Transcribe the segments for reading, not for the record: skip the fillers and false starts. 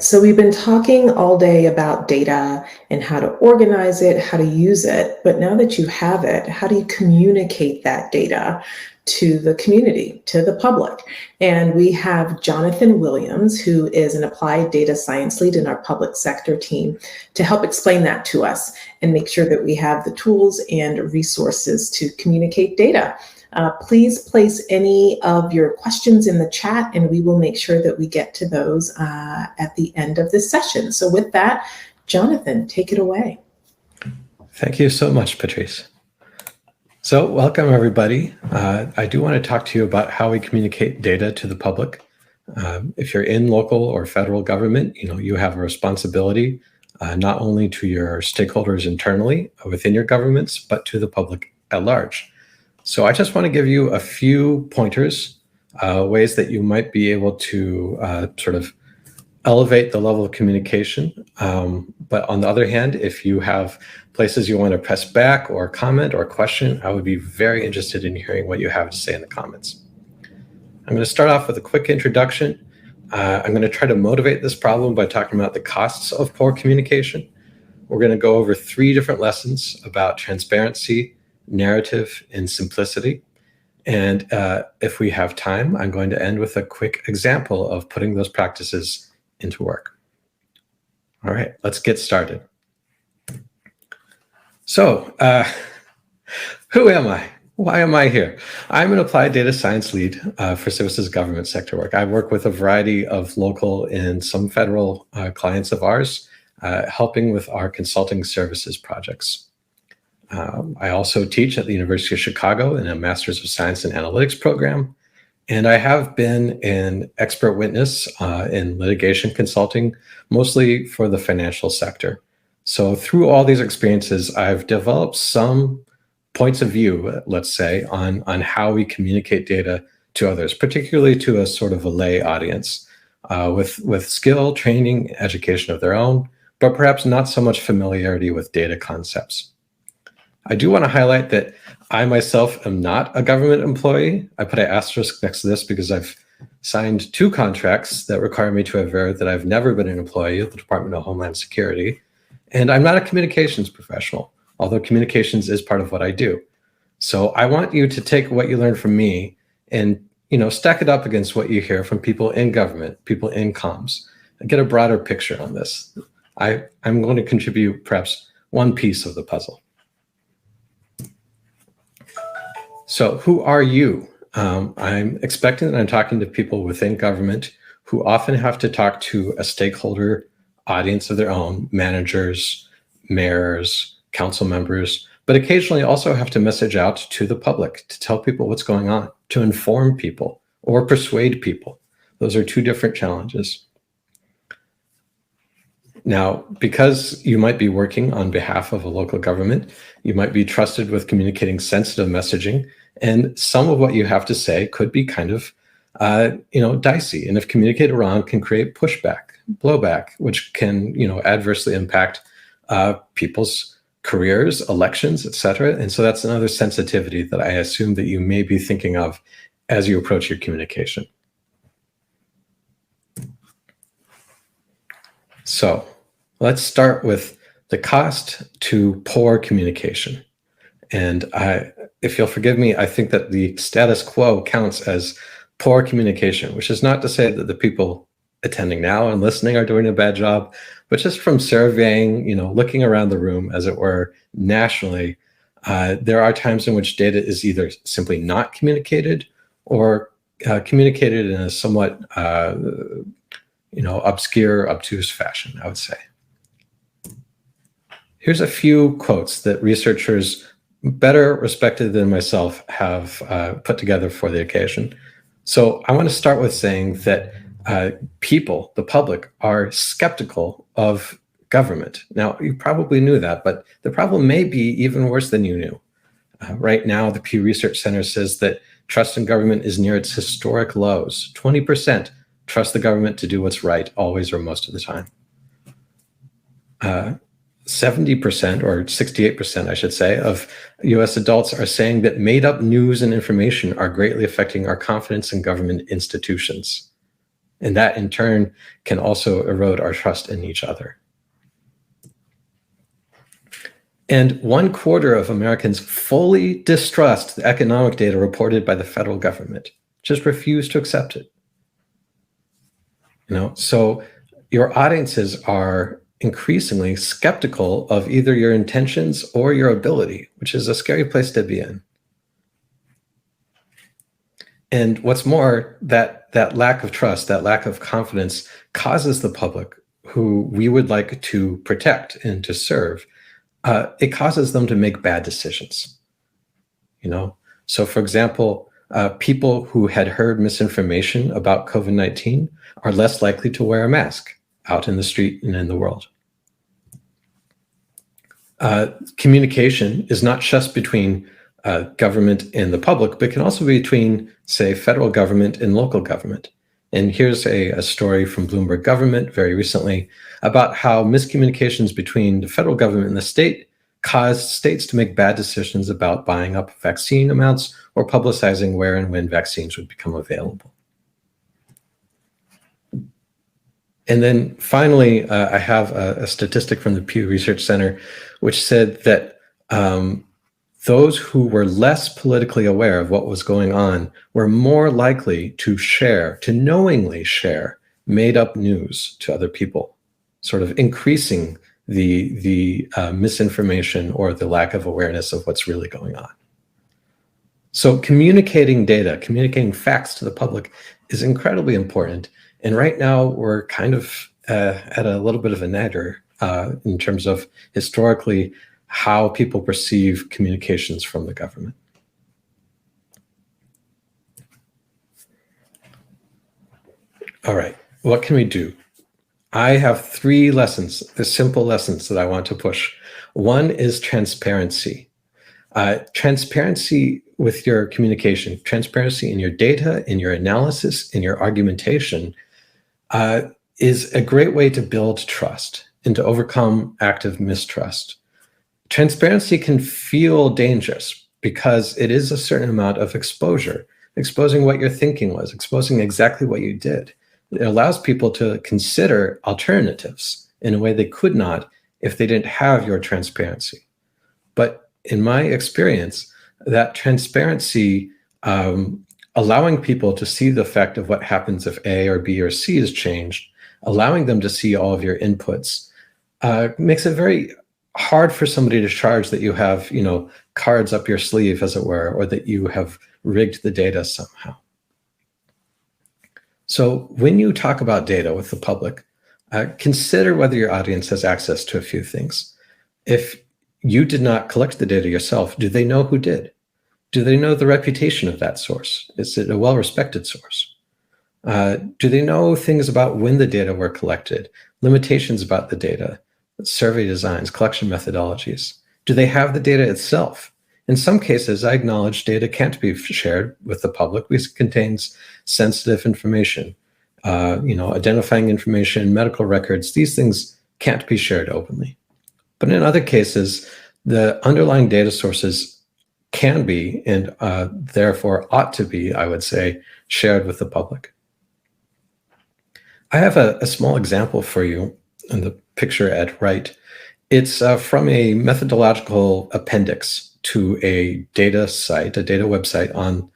right, so we've been talking all day about data and how to organize it, how to use it, but now that you have it, how do you communicate that data to the community, to the public? And we have Jonathan Williams, who is an applied data science lead in our public sector team, to help explain that to us and make sure that we have the tools and resources to communicate data. Please place any of your questions in the chat and we will make sure that we get to those at the end of this session. So with that, Jonathan, take it away. Thank you so much, Patrice. So welcome, everybody. I do want to talk to you about how we communicate data to the public. If you're in local or federal government, you have a responsibility not only to your stakeholders internally within your governments, but to the public at large. So I just want to give you a few pointers, ways that you might be able to sort of elevate the level of communication. But on the other hand, if you have places you want to press back or comment or question, I would be very interested in hearing what you have to say in the comments. I'm going to start off with a quick introduction. I'm going to try to motivate this problem by talking about the costs of poor communication. We're going to go over 3 different lessons about transparency, narrative, and simplicity. And if we have time, I'm going to end with a quick example of putting those practices into work. All right, let's get started. So who am I? Why am I here? I'm an applied data science lead for Civis's government sector work. I work with a variety of local and some federal clients of ours, helping with our consulting services projects. I also teach at the University of Chicago in a Master's of Science and Analytics program, and I have been an expert witness in litigation consulting, mostly for the financial sector. So through all these experiences, I've developed some points of view, let's say, on how we communicate data to others, particularly to a sort of a lay audience with skill, training, education of their own, but perhaps not so much familiarity with data concepts. I do want to highlight that I myself am not a government employee. I put an asterisk next to this because I've signed 2 contracts that require me to aver that I've never been an employee of the Department of Homeland Security. And I'm not a communications professional, although communications is part of what I do. So I want you to take what you learned from me and stack it up against what you hear from people in government, people in comms, and get a broader picture on this. I'm going to contribute perhaps one piece of the puzzle. So who are you? I'm expecting that I'm talking to people within government who often have to talk to a stakeholder audience of their own, managers, mayors, council members, but occasionally also have to message out to the public to tell people what's going on, to inform people or persuade people. Those are 2 different challenges. Now, because you might be working on behalf of a local government, you might be trusted with communicating sensitive messaging, and some of what you have to say could be kind of, dicey. And if communicated wrong, can create pushback, blowback, which can, adversely impact people's careers, elections, etc. And so that's another sensitivity that I assume that you may be thinking of as you approach your communication. So let's start with the cost to poor communication. And if you'll forgive me, I think that the status quo counts as poor communication, which is not to say that the people attending now and listening are doing a bad job, but just from surveying, looking around the room, as it were, nationally, there are times in which data is either simply not communicated or communicated in a somewhat obscure, obtuse fashion, I would say. Here's a few quotes that researchers better respected than myself have put together for the occasion. So I want to start with saying that people, the public, are skeptical of government. Now, you probably knew that, but the problem may be even worse than you knew. Right now, the Pew Research Center says that trust in government is near its historic lows. 20% trust the government to do what's right, always or most of the time. 70% or 68%, I should say, of US adults are saying that made up news and information are greatly affecting our confidence in government institutions. And that in turn can also erode our trust in each other. And 1/4 of Americans fully distrust the economic data reported by the federal government, just refuse to accept it. So your audiences are increasingly skeptical of either your intentions or your ability, which is a scary place to be in. And what's more, that lack of trust, that lack of confidence causes the public, who we would like to protect and to serve, it causes them to make bad decisions. So for example, people who had heard misinformation about COVID-19 are less likely to wear a mask out in the street and in the world. Communication is not just between government and the public, but can also be between, say, federal government and local government. And here's a story from Bloomberg Government very recently about how miscommunications between the federal government and the state caused states to make bad decisions about buying up vaccine amounts or publicizing where and when vaccines would become available. And then finally, I have a statistic from the Pew Research Center, which said that those who were less politically aware of what was going on were more likely to knowingly share made up news to other people, sort of increasing the misinformation or the lack of awareness of what's really going on. So communicating data, communicating facts to the public is incredibly important. And right now we're kind of at a little bit of a nadir in terms of historically how people perceive communications from the government. All right, what can we do? I have 3 lessons, the simple lessons that I want to push. One is transparency. Transparency with your communication, transparency in your data, in your analysis, in your argumentation is a great way to build trust and to overcome active mistrust. Transparency can feel dangerous because it is a certain amount of exposure, exposing what your thinking was, exposing exactly what you did. It allows people to consider alternatives in a way they could not if they didn't have your transparency. But in my experience, that transparency, allowing people to see the effect of what happens if A or B or C is changed, allowing them to see all of your inputs, makes it very hard for somebody to charge that you have, cards up your sleeve, as it were, or that you have rigged the data somehow. So when you talk about data with the public, consider whether your audience has access to a few things. If you did not collect the data yourself, do they know who did? Do they know the reputation of that source? Is it a well-respected source? Do they know things about when the data were collected, limitations about the data, survey designs, collection methodologies? Do they have the data itself? In some cases, I acknowledge data can't be shared with the public because it contains sensitive information, identifying information, medical records. These things can't be shared openly. But in other cases, the underlying data sources can be, and therefore ought to be, I would say, shared with the public. I have a small example for you in the picture at right. It's from a methodological appendix to a data site, a data website on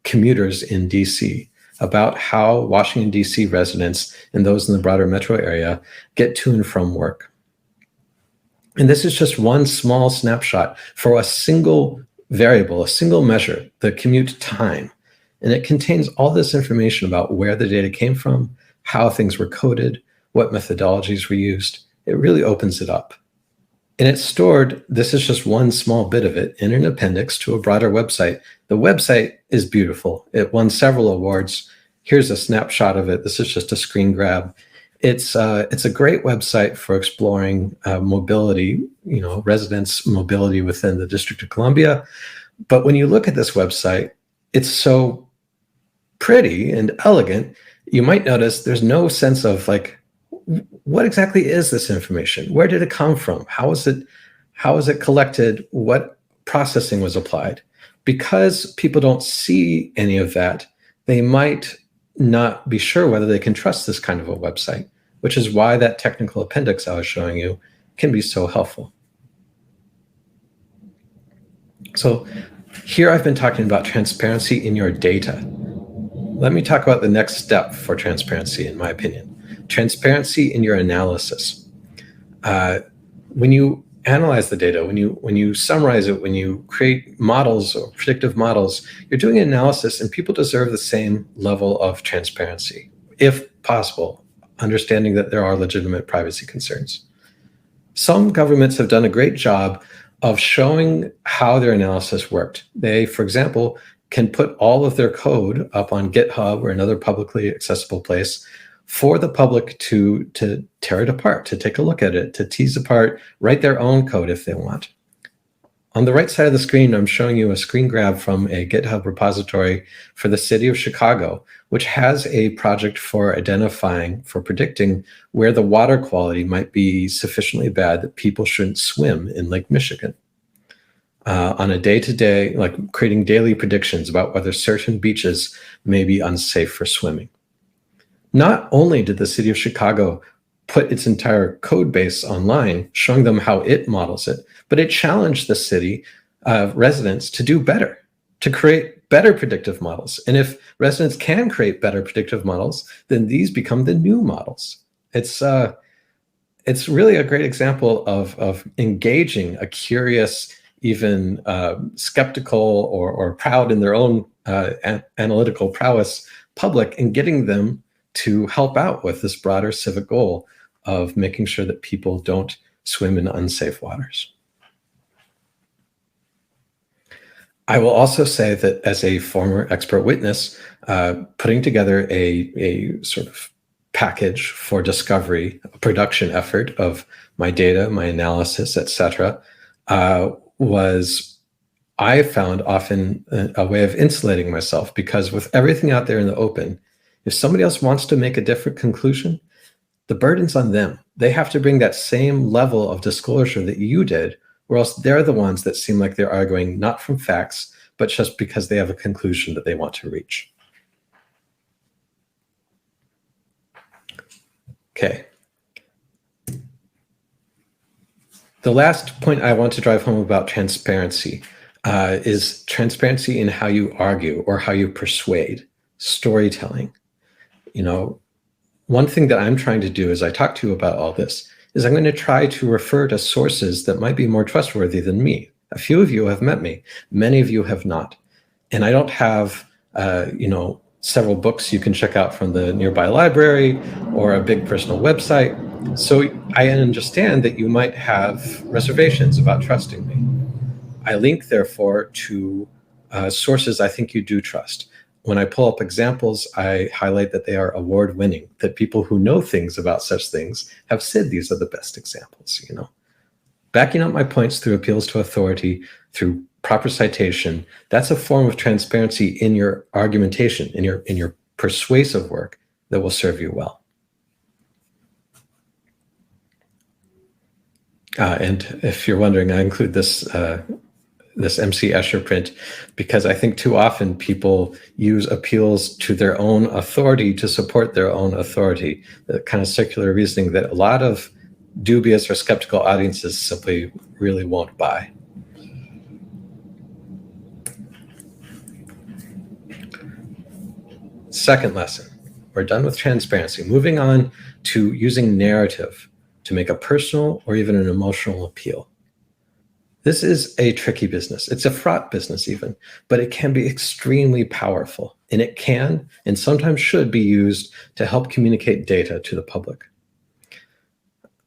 commuters in DC, about how Washington, DC residents and those in the broader metro area get to and from work. And this is just one small snapshot for a single variable, a single measure, the commute time. And it contains all this information about where the data came from, how things were coded, what methodologies were used. It really opens it up. And it's stored, this is just one small bit of it, in an appendix to a broader website. The website is beautiful. It won several awards. Here's a snapshot of it. This is just a screen grab. It's a great website for exploring mobility, residents' mobility within the District of Columbia. But when you look at this website, it's so pretty and elegant, you might notice there's no sense of what exactly is this information? Where did it come from? How is it collected? What processing was applied? Because people don't see any of that, they might not be sure whether they can trust this kind of a website, which is why that technical appendix I was showing you can be so helpful. So here I've been talking about transparency in your data. Let me talk about the next step for transparency, in my opinion. Transparency in your analysis. When you analyze the data, when you summarize it, when you create models or predictive models, you're doing an analysis, and people deserve the same level of transparency, if possible, understanding that there are legitimate privacy concerns. Some governments have done a great job of showing how their analysis worked. They, for example, can put all of their code up on GitHub or another publicly accessible place for the public to tear it apart, to take a look at it, to tease apart, write their own code if they want. On the right side of the screen, I'm showing you a screen grab from a GitHub repository for the city of Chicago, which has a project for identifying, for predicting where the water quality might be sufficiently bad that people shouldn't swim in Lake Michigan. On a day-to-day, like creating daily predictions about whether certain beaches may be unsafe for swimming. Not only did the city of Chicago put its entire code base online, showing them how it models it, but it challenged the city residents to do better, to create better predictive models. And if residents can create better predictive models, then these become the new models. It's really a great example of engaging a curious, even skeptical or proud in their own analytical prowess public, and getting them to help out with this broader civic goal of making sure that people don't swim in unsafe waters. I will also say that as a former expert witness, putting together a sort of package for discovery, a production effort of my data, my analysis, etc., was, I found, often a way of insulating myself, because with everything out there in the open, if somebody else wants to make a different conclusion, the burden's on them. They have to bring that same level of disclosure that you did, or else they're the ones that seem like they're arguing not from facts, but just because they have a conclusion that they want to reach. Okay. The last point I want to drive home about transparency is transparency in how you argue or how you persuade, storytelling. You know, one thing that I'm trying to do as I talk to you about all this is I'm going to try to refer to sources that might be more trustworthy than me. A few of you have met me, many of you have not. And I don't have, several books you can check out from the nearby library or a big personal website. So I understand that you might have reservations about trusting me. I link, therefore, to sources I think you do trust. When I pull up examples, I highlight that they are award-winning, that people who know things about such things have said these are the best examples, Backing up my points through appeals to authority, through proper citation, that's a form of transparency in your argumentation, in your persuasive work that will serve you well. And if you're wondering, I include this MC Escher print because I think too often people use appeals to their own authority to support their own authority, the kind of circular reasoning that a lot of dubious or skeptical audiences simply really won't buy. Second lesson, we're done with transparency. Moving on to using narrative to make a personal or even an emotional appeal. This is a tricky business. It's a fraught business even, but it can be extremely powerful, and it can and sometimes should be used to help communicate data to the public.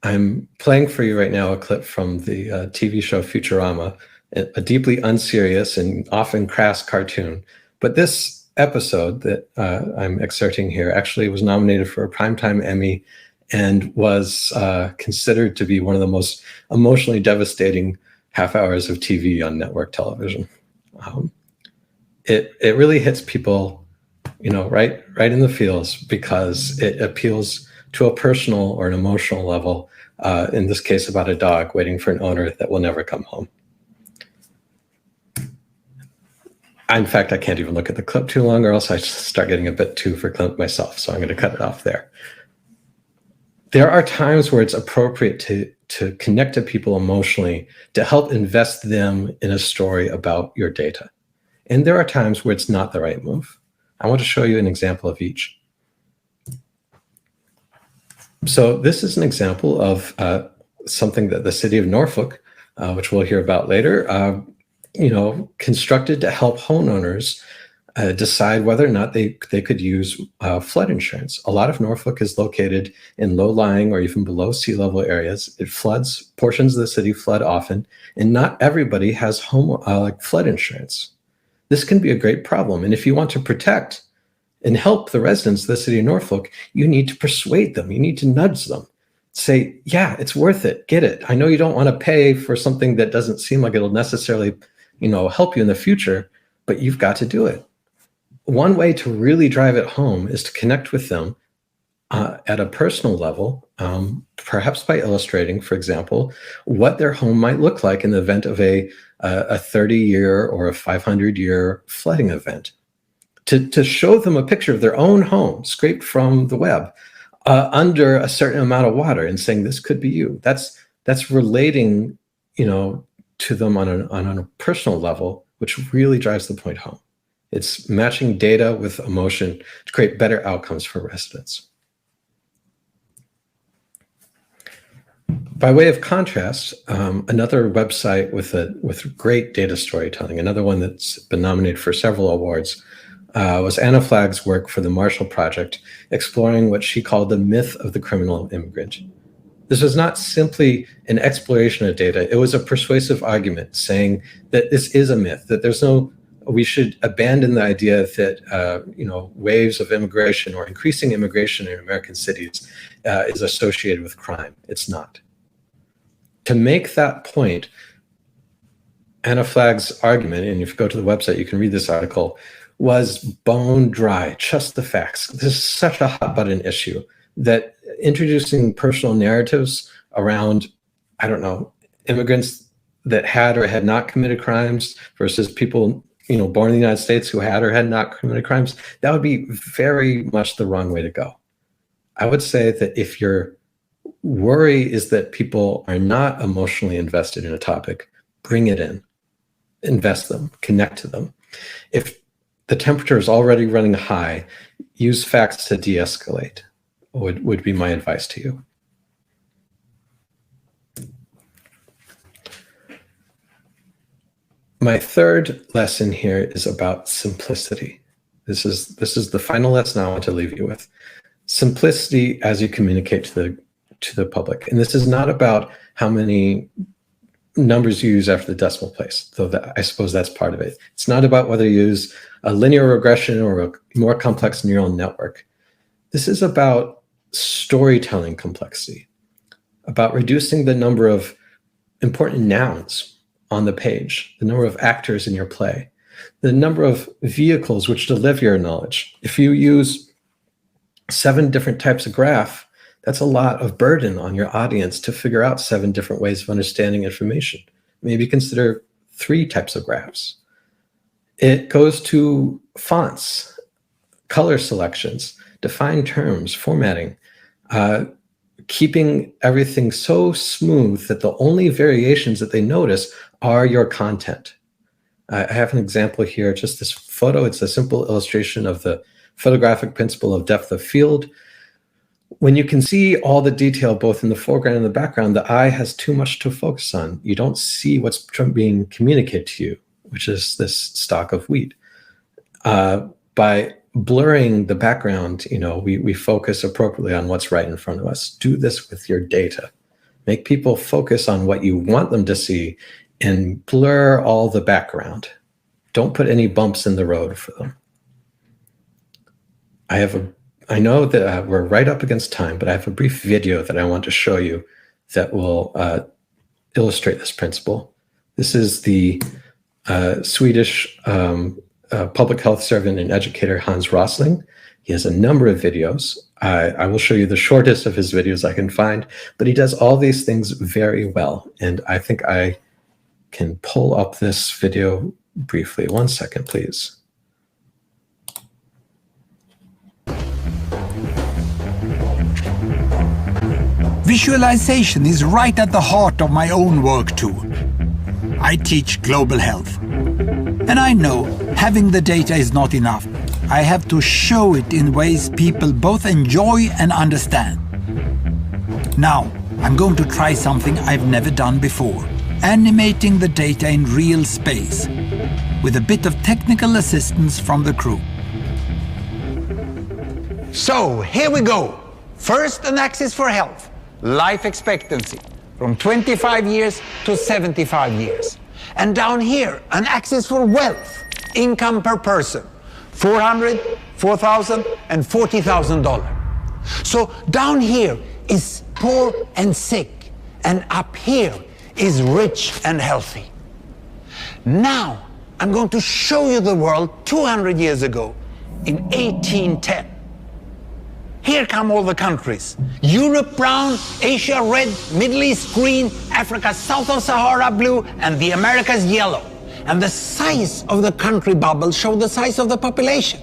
I'm playing for you right now a clip from the TV show Futurama, a deeply unserious and often crass cartoon. But this episode that I'm excerpting here actually was nominated for a Primetime Emmy and was considered to be one of the most emotionally devastating half hours of TV on network television. It really hits people, right in the feels, because it appeals to a personal or an emotional level, in this case about a dog waiting for an owner that will never come home. In fact, I can't even look at the clip too long, or else I start getting a bit too verklempt myself. So I'm going to cut it off there. There are times where it's appropriate to connect to people emotionally to help invest them in a story about your data. And there are times where it's not the right move. I want to show you an example of each. So this is an example of something that the city of Norfolk, which we'll hear about later, constructed to help homeowners decide whether or not they could use flood insurance. A lot of Norfolk is located in low-lying or even below sea level areas. It floods, portions of the city flood often, and not everybody has flood insurance. This can be a great problem. And if you want to protect and help the residents of the city of Norfolk, you need to persuade them. You need to nudge them. Say, yeah, it's worth it. Get it. I know you don't want to pay for something that doesn't seem like it'll necessarily, help you in the future, but you've got to do it. One way to really drive it home is to connect with them at a personal level, perhaps by illustrating, for example, what their home might look like in the event of a 30-year or a 500-year flooding event. To show them a picture of their own home scraped from the web under a certain amount of water and saying, this could be you. That's relating, to them on a personal level, which really drives the point home. It's matching data with emotion to create better outcomes for residents. By way of contrast, another website with great data storytelling, another one that's been nominated for several awards, was Anna Flagg's work for the Marshall Project, exploring what she called the myth of the criminal immigrant. This was not simply an exploration of data. It was a persuasive argument saying that this is a myth, that we should abandon the idea that waves of immigration or increasing immigration in American cities is associated with crime. It's not. To make that point, Anna Flagg's argument, and if you go to the website, you can read this article, was bone dry, just the facts. This is such a hot button issue that introducing personal narratives around, immigrants that had or had not committed crimes versus people, born in the United States who had or had not committed crimes, that would be very much the wrong way to go. I would say that if your worry is that people are not emotionally invested in a topic, bring it in, invest them, connect to them. If the temperature is already running high, use facts to de-escalate, would be my advice to you. My third lesson here is about simplicity. This is the final lesson I want to leave you with. Simplicity as you communicate to the public. And this is not about how many numbers you use after the decimal place, though I suppose that's part of it. It's not about whether you use a linear regression or a more complex neural network. This is about storytelling complexity, about reducing the number of important nouns on the page, the number of actors in your play, the number of vehicles which deliver your knowledge. If you use 7 different types of graph, that's a lot of burden on your audience to figure out 7 different ways of understanding information. Maybe consider 3 types of graphs. It goes to fonts, color selections, defined terms, formatting, keeping everything so smooth that the only variations that they notice are your content. I have an example here, just this photo. It's a simple illustration of the photographic principle of depth of field. When you can see all the detail, both in the foreground and the background, the eye has too much to focus on. You don't see what's being communicated to you, which is this stalk of wheat. By blurring the background, we focus appropriately on what's right in front of us. Do this with your data. Make people focus on what you want them to see and blur all the background. Don't put any bumps in the road for them. I know that we're right up against time, but I have a brief video that I want to show you that will illustrate this principle. This is the Swedish public health servant and educator Hans Rosling. He has a number of videos. I will show you the shortest of his videos I can find, but he does all these things very well. And I think I can pull up this video briefly. 1 second, please. Visualization is right at the heart of my own work too. I teach global health. And I know having the data is not enough. I have to show it in ways people both enjoy and understand. Now, I'm going to try something I've never done before. Animating the data in real space, with a bit of technical assistance from the crew. So, here we go. First, an axis for health. Life expectancy, from 25 years to 75 years. And down here, an axis for wealth, income per person, $400, $4,000, and $40,000. So down here is poor and sick, and up here is rich and healthy. Now, I'm going to show you the world 200 years ago, in 1810. Here come all the countries. Europe brown, Asia red, Middle East green, Africa south of Sahara blue, and the Americas yellow. And the size of the country bubbles show the size of the population.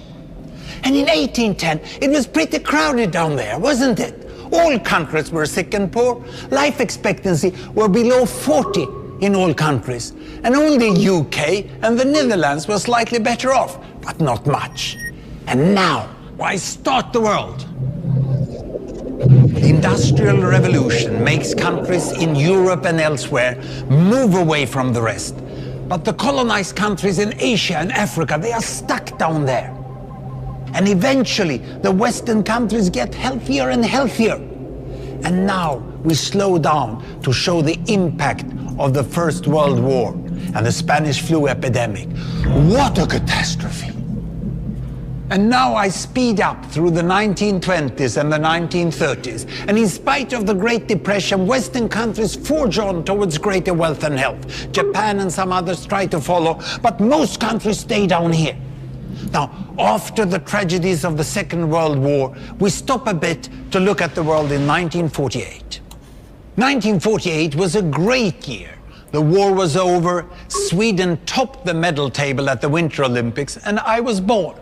And in 1810, it was pretty crowded down there, wasn't it? All countries were sick and poor. Life expectancy were below 40 in all countries. And only UK and the Netherlands were slightly better off, but not much. And now, why start the world? The Industrial Revolution makes countries in Europe and elsewhere move away from the rest. But the colonized countries in Asia and Africa, they are stuck down there. And eventually, the Western countries get healthier and healthier. And now we slow down to show the impact of the First World War and the Spanish flu epidemic. What a catastrophe! And now I speed up through the 1920s and the 1930s. And in spite of the Great Depression, Western countries forge on towards greater wealth and health. Japan and some others try to follow, but most countries stay down here. Now, after the tragedies of the Second World War, we stop a bit to look at the world in 1948. 1948 was a great year. The war was over, Sweden topped the medal table at the Winter Olympics, and I was born.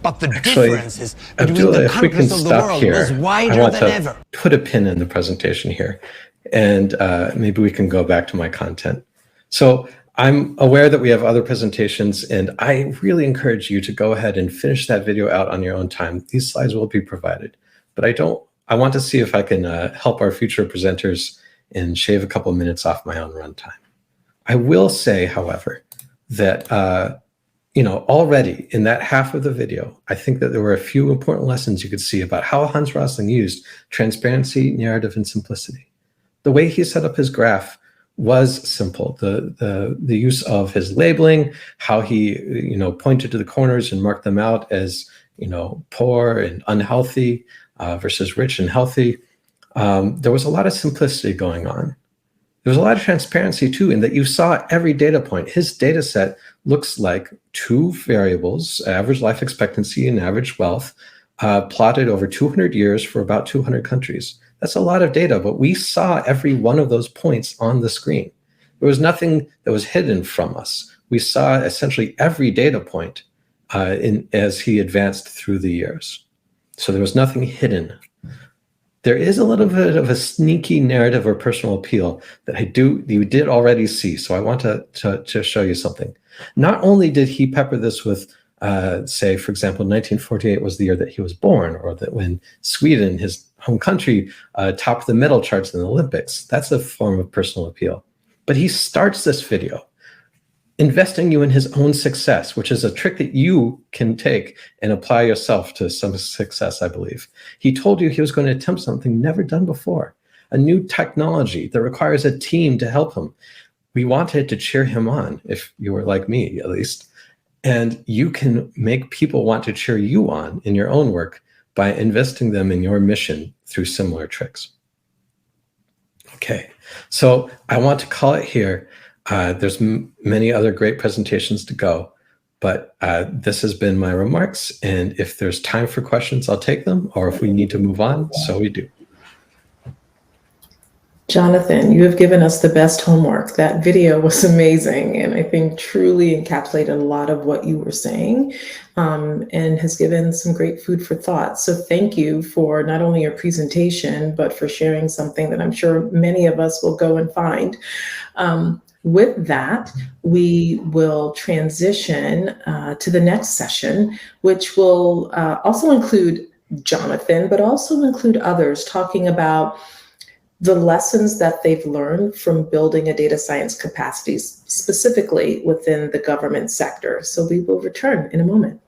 But the differences between Abdullah, the countries of the world was wider than ever. Put a pin in the presentation here, and maybe we can go back to my content. So I'm aware that we have other presentations, and I really encourage you to go ahead and finish that video out on your own time. These slides will be provided, but I want to see if I can help our future presenters and shave a couple of minutes off my own runtime. I will say, however, that already in that half of the video, I think that there were a few important lessons you could see about how Hans Rosling used transparency, narrative, and simplicity. The way he set up his graph was simple. The use of his labeling, how he pointed to the corners and marked them out as poor and unhealthy versus rich and healthy. There was a lot of simplicity going on. There was a lot of transparency too, in that you saw every data point. His data set looks like two variables, average life expectancy and average wealth, plotted over 200 years for about 200 countries. That's a lot of data, but we saw every one of those points on the screen. There was nothing that was hidden from us. We saw essentially every data point as he advanced through the years. So there was nothing hidden. There is a little bit of a sneaky narrative or personal appeal that you did already see. So I want to show you something. Not only did he pepper this with, say, for example, 1948 was the year that he was born, or that when Sweden, his home country, topped the medal charts in the Olympics. That's a form of personal appeal. But he starts this video investing you in his own success, which is a trick that you can take and apply yourself to some success, I believe. He told you he was going to attempt something never done before, a new technology that requires a team to help him. We wanted to cheer him on, if you were like me, at least. And you can make people want to cheer you on in your own work by investing them in your mission through similar tricks. Okay, so I want to call it here. There's many other great presentations to go, but this has been my remarks. And if there's time for questions, I'll take them, or if we need to move on, so we do. Jonathan, you have given us the best homework. That video was amazing, and I think truly encapsulated a lot of what you were saying, and has given some great food for thought. So thank you for not only your presentation, but for sharing something that I'm sure many of us will go and find. With that, we will transition to the next session, which will also include Jonathan, but also include others talking about the lessons that they've learned from building a data science capacity, specifically within the government sector. So we will return in a moment.